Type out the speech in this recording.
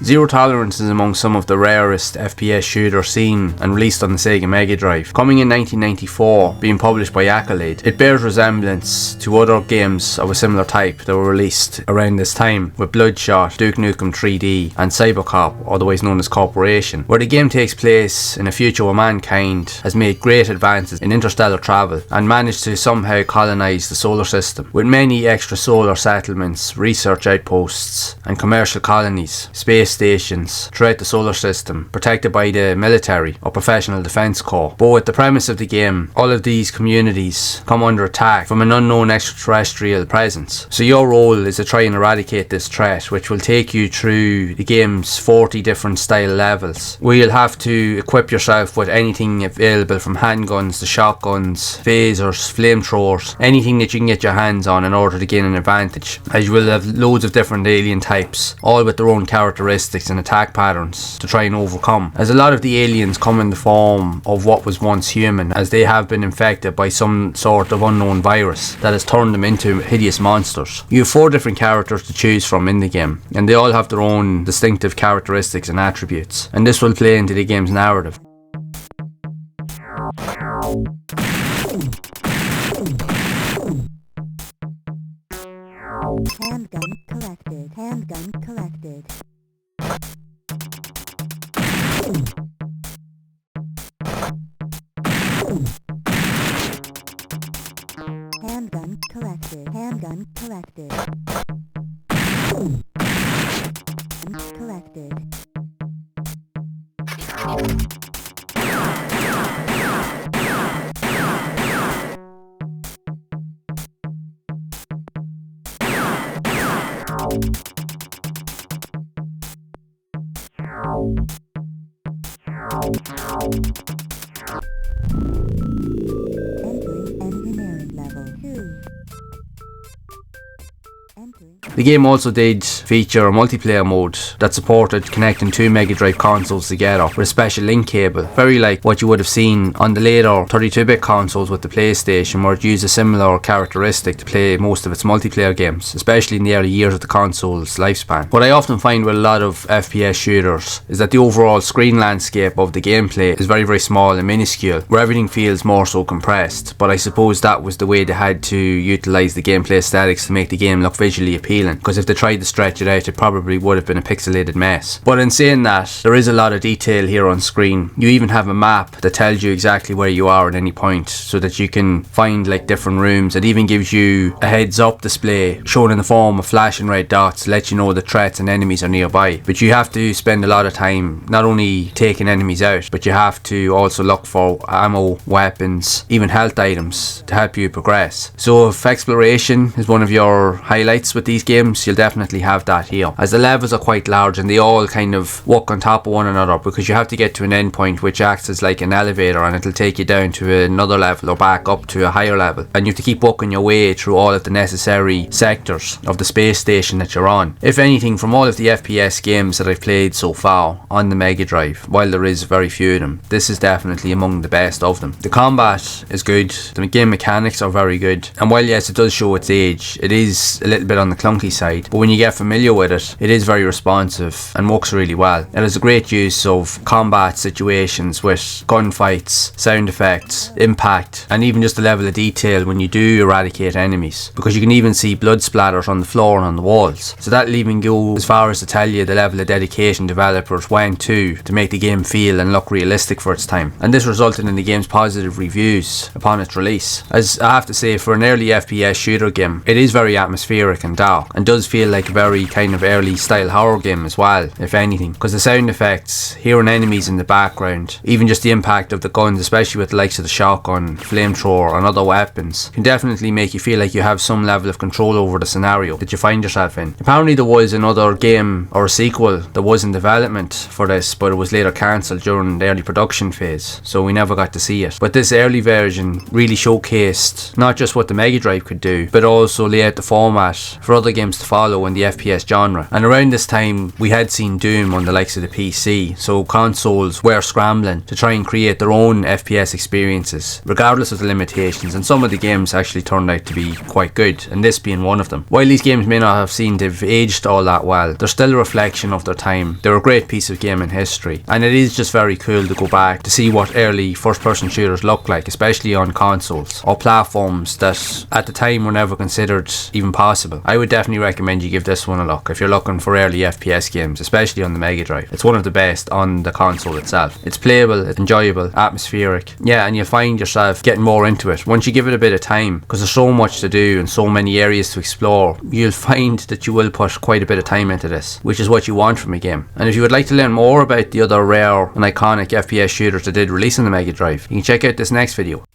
Zero Tolerance is among some of the rarest FPS shooters seen and released on the Sega Mega Drive. Coming in 1994, being published by Accolade, it bears resemblance to other games of a similar type that were released around this time, with Bloodshot, Duke Nukem 3D and Cybercop, otherwise known as Corporation, where the game takes place in a future where mankind has made great advances in interstellar travel and managed to somehow colonize the solar system, with many extra solar settlements, research outposts and commercial colonies, space stations throughout the solar system, protected by the military or professional defense corps. But with the premise of the game, all of these communities come under attack from an unknown extraterrestrial presence. So your role is to try and eradicate this threat, which will take you through the game's 40 different style levels, where you'll have to equip yourself with anything available from handguns to shotguns, phasers, flamethrowers, anything that you can get your hands on in order to gain an advantage, as you will have loads of different alien types, all with their own characteristics and attack patterns to try and overcome, as a lot of the aliens come in the form of what was once human, as they have been infected by some sort of unknown virus that has turned them into hideous monsters. You have 4 different characters to choose from in the game, and they all have their own distinctive characteristics and attributes, and this will play into the game's narrative. Handgun collected. Handgun collected. Handgun collected. Handgun collected. Collected. Entering engineering level 2. The game also did feature a multiplayer mode that supported connecting 2 Mega Drive consoles together with a special link cable, very like what you would have seen on the later 32-bit consoles with the PlayStation, where it used a similar characteristic to play most of its multiplayer games, especially in the early years of the console's lifespan. What I often find with a lot of FPS shooters is that the overall screen landscape of the gameplay is very, very small and minuscule, where everything feels more so compressed, but I suppose that was the way they had to utilise the gameplay aesthetics to make the game look visually appealing, because if they tried to stretch it out, it probably would have been a pixelated mess. But in saying that, there is a lot of detail here on screen. You even have a map that tells you exactly where you are at any point, so that you can find like different rooms. It even gives you a heads up display shown in the form of flashing red dots to let you know that threats and enemies are nearby. But you have to spend a lot of time not only taking enemies out, but you have to also look for ammo, weapons, even health items to help you progress. So if exploration is one of your highlights with these games, you'll definitely have that here, as the levels are quite large and they all kind of walk on top of one another, because you have to get to an endpoint which acts as like an elevator, and it'll take you down to another level or back up to a higher level, and you have to keep walking your way through all of the necessary sectors of the space station that you're on. If anything, from all of the FPS games that I've played so far on the Mega Drive, while there is very few of them, this is definitely among the best of them. The combat is good, the game mechanics are very good, and while yes, it does show its age, it is a little bit on the clunky side, but when you get familiar with it, it is very responsive and works really well. It has a great use of combat situations with gunfights, sound effects, impact, and even just the level of detail when you do eradicate enemies, because you can even see blood splatters on the floor and on the walls. So that'll even go as far as to tell you the level of dedication developers went to make the game feel and look realistic for its time, and this resulted in the game's positive reviews upon its release. As I have to say, for an early FPS shooter game, it is very atmospheric and dark, and does feel like a very kind of early style horror game as well, if anything, because the sound effects, hearing enemies in the background, even just the impact of the guns, especially with the likes of the shotgun, flamethrower and other weapons, can definitely make you feel like you have some level of control over the scenario that you find yourself in. Apparently there was another game or a sequel that was in development for this, but it was later cancelled during the early production phase, so we never got to see it. But this early version really showcased not just what the Mega Drive could do, but also lay out the format for other games to follow in the FPS genre. And around this time we had seen Doom on the likes of the PC, so consoles were scrambling to try and create their own FPS experiences regardless of the limitations, and some of the games actually turned out to be quite good, and this being one of them. While these games may not have seemed to have aged all that well, they're still a reflection of their time. They're a great piece of gaming history, and it is just very cool to go back to see what early first person shooters looked like, especially on consoles or platforms that at the time were never considered even possible. I would definitely recommend you give this one a look if you're looking for early FPS games, especially on the Mega Drive. It's one of the best on the console itself. It's playable, it's enjoyable, atmospheric, yeah, and you'll find yourself getting more into it once you give it a bit of time, because there's so much to do and so many areas to explore. You'll find that you will put quite a bit of time into this, which is what you want from a game. And if you would like to learn more about the other rare and iconic FPS shooters that did release on the Mega Drive, you can check out this next video.